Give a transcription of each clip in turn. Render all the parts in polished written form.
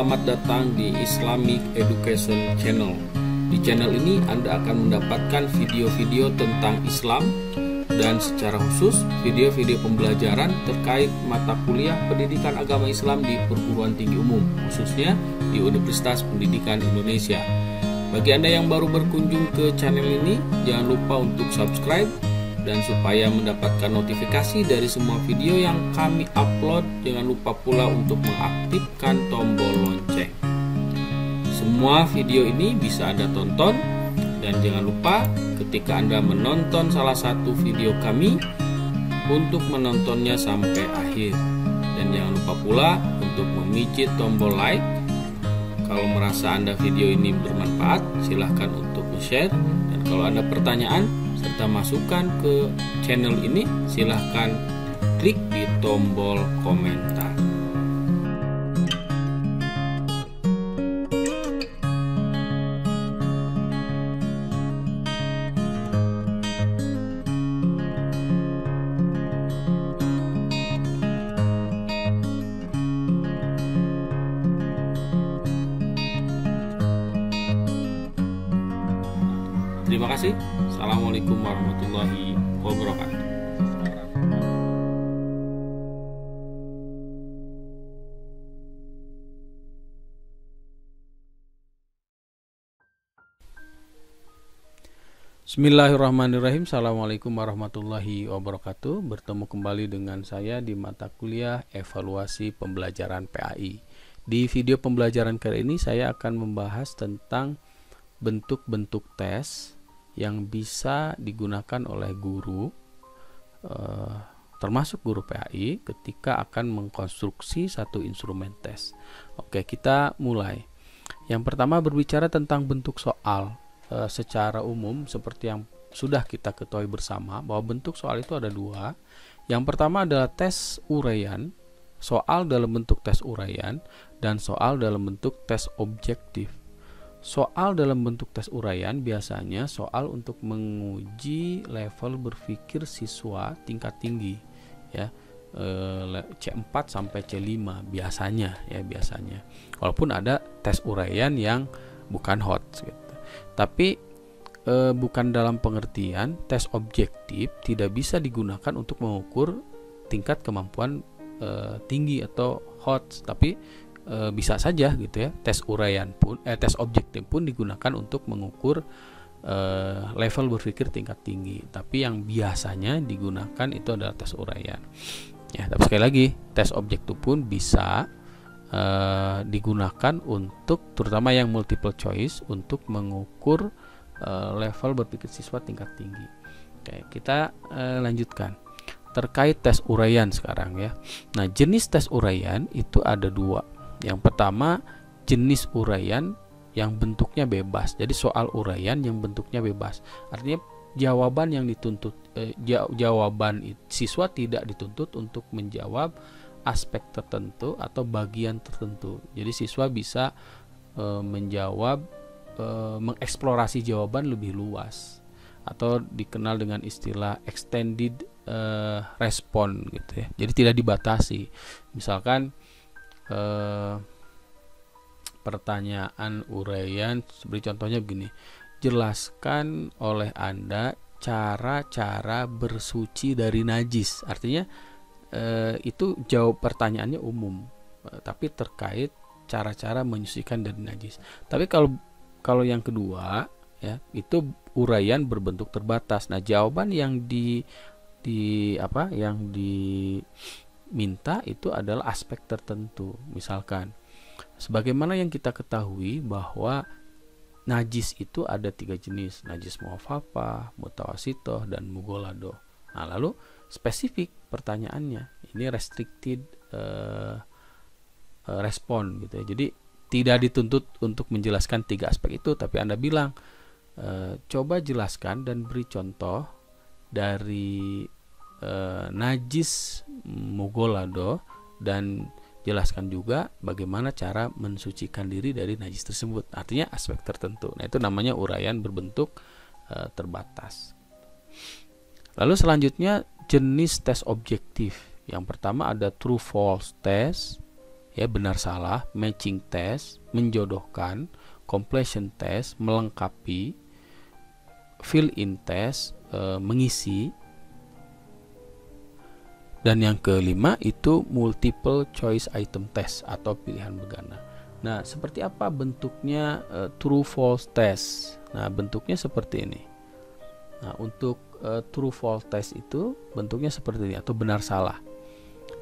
Selamat datang di Islamic Education Channel. Di channel ini Anda akan mendapatkan video-video tentang Islam dan secara khusus video-video pembelajaran terkait mata kuliah pendidikan agama Islam di perguruan tinggi umum, khususnya di Universitas Pendidikan Indonesia. Bagi Anda yang baru berkunjung ke channel ini, jangan lupa untuk subscribe. Dan supaya mendapatkan notifikasi dari semua video yang kami upload, jangan lupa pula untuk mengaktifkan tombol lonceng. Semua video ini bisa Anda tonton, dan jangan lupa ketika Anda menonton salah satu video kami untuk menontonnya sampai akhir. Dan jangan lupa pula untuk memijit tombol like. Kalau merasa Anda video ini bermanfaat, silahkan untuk share. Dan kalau ada pertanyaan serta masukan ke channel ini, silahkan klik di tombol komentar. Terima kasih. Assalamualaikum warahmatullahi wabarakatuh. Bismillahirrahmanirrahim. Assalamualaikum warahmatullahi wabarakatuh. Bertemu kembali dengan saya di mata kuliah evaluasi pembelajaran PAI. Di video pembelajaran kali ini saya akan membahas tentang bentuk-bentuk tes yang bisa digunakan oleh guru, termasuk guru PAI, ketika akan mengkonstruksi satu instrumen tes. Oke, kita mulai. Yang pertama berbicara tentang bentuk soal. Secara umum, seperti yang sudah kita ketahui bersama, bahwa bentuk soal itu ada dua. Yang pertama adalah tes uraian, soal dalam bentuk tes uraian, dan soal dalam bentuk tes objektif. Soal dalam bentuk tes uraian biasanya soal untuk menguji level berpikir siswa tingkat tinggi, ya, C4 sampai C5 biasanya, ya, biasanya. Walaupun ada tes uraian yang bukan hot gitu. Tapi bukan dalam pengertian tes objektif tidak bisa digunakan untuk mengukur tingkat kemampuan tinggi atau hot, tapi bisa saja gitu, ya, tes uraian pun tes objektif pun digunakan untuk mengukur level berpikir tingkat tinggi, tapi yang biasanya digunakan itu adalah tes uraian, ya. Tapi sekali lagi, tes objektif pun bisa digunakan untuk, terutama yang multiple choice, untuk mengukur level berpikir siswa tingkat tinggi. Oke, kita lanjutkan terkait tes uraian sekarang, ya. Nah, jenis tes uraian itu ada dua. Yang pertama, jenis uraian yang bentuknya bebas. Jadi soal uraian yang bentuknya bebas. Artinya jawaban yang dituntut, jawaban siswa tidak dituntut untuk menjawab aspek tertentu atau bagian tertentu. Jadi siswa bisa menjawab, mengeksplorasi jawaban lebih luas, atau dikenal dengan istilah extended respon gitu, ya. Jadi tidak dibatasi. Misalkan pertanyaan uraian seperti contohnya begini: jelaskan oleh Anda cara-cara bersuci dari najis. Artinya itu jawab pertanyaannya umum, tapi terkait cara-cara menyucikan dari najis. Tapi kalau yang kedua, ya, itu uraian berbentuk terbatas. Nah, jawaban yang yang diminta itu adalah aspek tertentu. Misalkan, sebagaimana yang kita ketahui bahwa najis itu ada 3 jenis: najis muaffafah, mutawasitoh, dan mughalladhoh. Nah, lalu spesifik pertanyaannya, ini restricted respon gitu, ya. Jadi tidak dituntut untuk menjelaskan 3 aspek itu, tapi Anda bilang, coba jelaskan dan beri contoh dari najis mughalladhoh, dan jelaskan juga bagaimana cara mensucikan diri dari najis tersebut. Artinya aspek tertentu. Nah, itu namanya uraian berbentuk terbatas. Lalu selanjutnya jenis tes objektif. Yang pertama ada true false test, ya, benar salah, matching test, menjodohkan, completion test, melengkapi, fill in test, mengisi, dan yang kelima itu multiple choice item test atau pilihan berganda. Nah, seperti apa bentuknya true false test? Nah, bentuknya seperti ini. Nah, untuk true false test itu bentuknya seperti ini atau benar salah.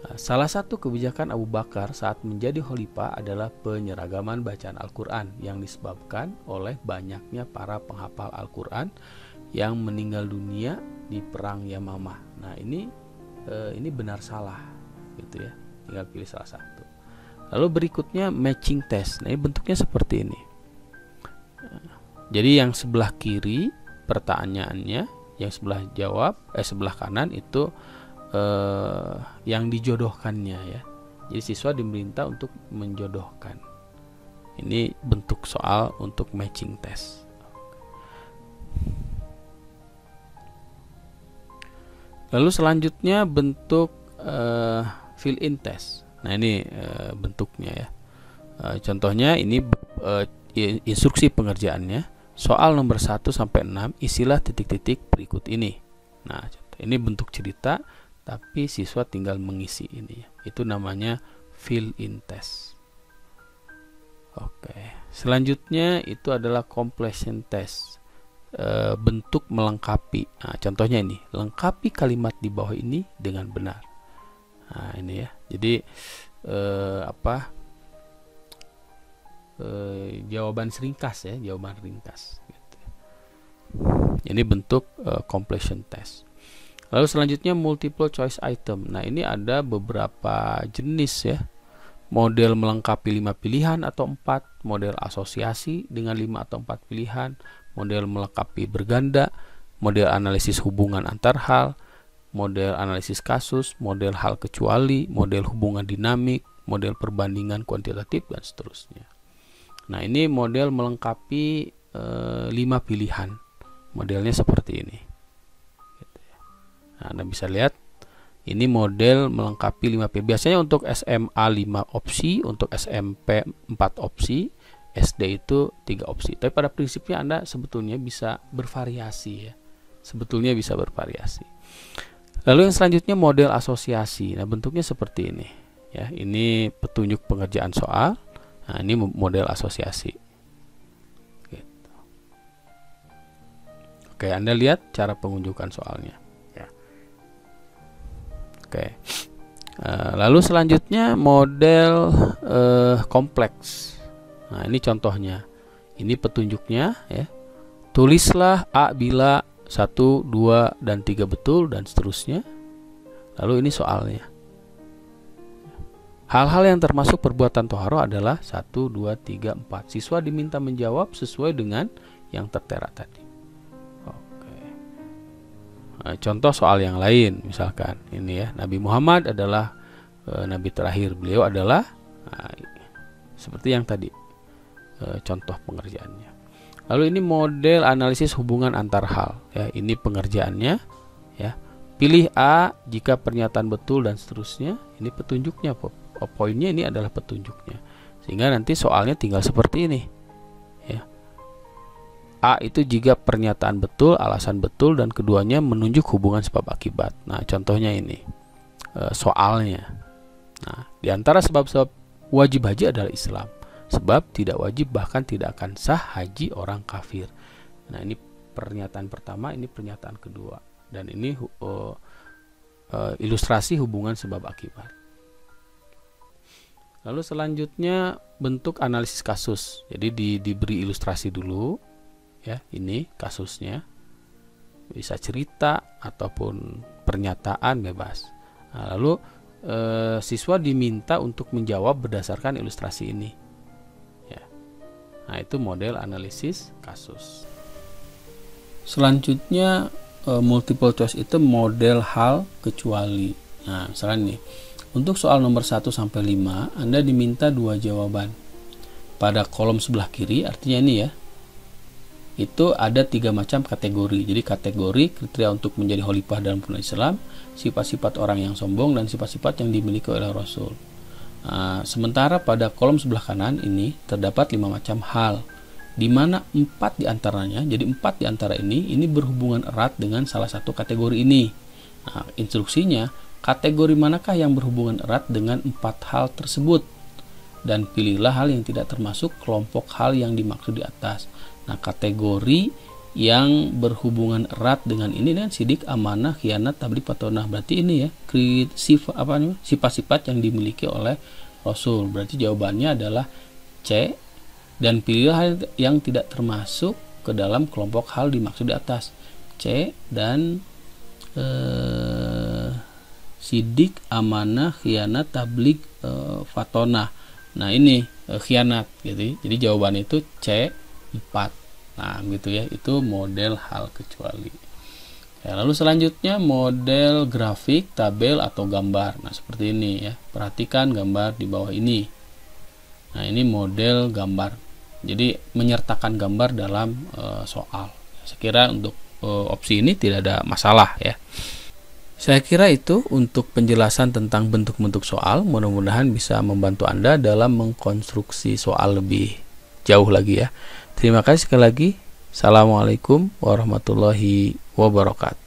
Nah, salah satu kebijakan Abu Bakar saat menjadi khalifah adalah penyeragaman bacaan Al-Quran yang disebabkan oleh banyaknya para penghafal Al-Quran yang meninggal dunia di perang Yamamah. Nah, ini benar salah gitu ya, tinggal pilih salah satu. Lalu berikutnya matching test. Nah, ini bentuknya seperti ini. Jadi yang sebelah kiri pertanyaannya, yang sebelah sebelah kanan itu yang dijodohkannya ya. Jadi siswa diminta untuk menjodohkan. Ini bentuk soal untuk matching test. Lalu selanjutnya bentuk fill in test. Nah, ini bentuknya ya. Contohnya ini instruksi pengerjaannya. Soal nomor 1 sampai 6 isilah titik-titik berikut ini. Nah, contoh ini bentuk cerita tapi siswa tinggal mengisi ini ya. Itu namanya fill in test. Oke. Selanjutnya itu adalah completion test. Bentuk melengkapi. Nah, contohnya ini, lengkapi kalimat di bawah ini dengan benar. Nah, ini ya. Jadi jawaban ringkas ya, jawaban ringkas gitu. Ini bentuk completion test. Lalu selanjutnya multiple choice item. Nah, ini ada beberapa jenis ya. Model melengkapi 5 pilihan atau 4, model asosiasi dengan 5 atau 4 pilihan, model melengkapi berganda, model analisis hubungan antar hal, model analisis kasus, model hal kecuali, model hubungan dinamik, model perbandingan kuantitatif, dan seterusnya. Nah, ini model melengkapi 5 pilihan. Modelnya seperti ini. Nah, Anda bisa lihat ini model melengkapi 5 pilihan. Biasanya untuk SMA 5 opsi, untuk SMP 4 opsi, SD itu 3 opsi. Tapi pada prinsipnya Anda sebetulnya bisa bervariasi ya. Sebetulnya bisa bervariasi. Lalu yang selanjutnya model asosiasi. Nah, bentuknya seperti ini ya. Ini petunjuk pengerjaan soal. Nah, ini model asosiasi. Gitu. Oke, Anda lihat cara pengunjukan soalnya. Ya. Oke. Lalu selanjutnya model kompleks. Nah, ini contohnya. Ini petunjuknya ya. Tulislah A bila 1, 2, dan 3 betul dan seterusnya. Lalu ini soalnya. Hal-hal yang termasuk perbuatan toharo adalah 1, 2, 3, 4. Siswa diminta menjawab sesuai dengan yang tertera tadi. Oke. Nah, contoh soal yang lain misalkan ini ya. Nabi Muhammad adalah nabi terakhir. Beliau adalah seperti yang tadi. Contoh pengerjaannya. Lalu ini model analisis hubungan antar hal ya, ini pengerjaannya ya. Pilih A jika pernyataan betul dan seterusnya. Ini petunjuknya, poinnya ini adalah petunjuknya. Sehingga nanti soalnya tinggal seperti ini ya. A itu jika pernyataan betul, alasan betul, dan keduanya menunjuk hubungan sebab akibat. Nah, contohnya ini soalnya. Nah, di antara sebab-sebab wajib haji adalah Islam. Sebab tidak wajib bahkan tidak akan sah haji orang kafir. Nah, ini pernyataan pertama, ini pernyataan kedua, dan ini ilustrasi hubungan sebab akibat. Lalu selanjutnya bentuk analisis kasus. Jadi diberi ilustrasi dulu ya, ini kasusnya. Bisa cerita ataupun pernyataan bebas. Nah, lalu siswa diminta untuk menjawab berdasarkan ilustrasi ini. Nah, itu model analisis kasus. Selanjutnya multiple choice itu model hal kecuali. Nah, misalnya nih, untuk soal nomor 1 sampai 5 Anda diminta 2 jawaban. Pada kolom sebelah kiri, artinya ini ya, itu ada 3 macam kategori. Jadi kategori kriteria untuk menjadi khalifah dalam pemerintah Islam, sifat-sifat orang yang sombong, dan sifat-sifat yang dimiliki oleh Rasul. Sementara pada kolom sebelah kanan ini terdapat 5 macam hal, di mana 4 diantaranya, jadi 4 diantara ini berhubungan erat dengan salah satu kategori ini. Nah, instruksinya, kategori manakah yang berhubungan erat dengan 4 hal tersebut? Dan pilihlah hal yang tidak termasuk kelompok hal yang dimaksud di atas. Nah, kategori yang berhubungan erat dengan ini dan sidik, amanah, khianat, tabligh, patonah. Berarti ini ya, sifat-sifat yang dimiliki oleh Rasul. Berarti jawabannya adalah C, dan pilihlah hal yang tidak termasuk ke dalam kelompok hal dimaksud di atas. C dan sidik, amanah, khianat, tabligh, fatonah. Nah, ini khianat gitu. Jadi jawaban itu C, 4. Nah, gitu ya, itu model hal kecuali. Ya, lalu selanjutnya model grafik, tabel atau gambar. Nah, seperti ini ya. Perhatikan gambar di bawah ini. Nah, ini model gambar. Jadi menyertakan gambar dalam soal. Saya kira untuk opsi ini tidak ada masalah ya. Saya kira itu untuk penjelasan tentang bentuk-bentuk soal. Mudah-mudahan bisa membantu Anda dalam mengkonstruksi soal lebih jauh lagi ya. Terima kasih sekali lagi. Assalamualaikum warahmatullahi wabarakatuh.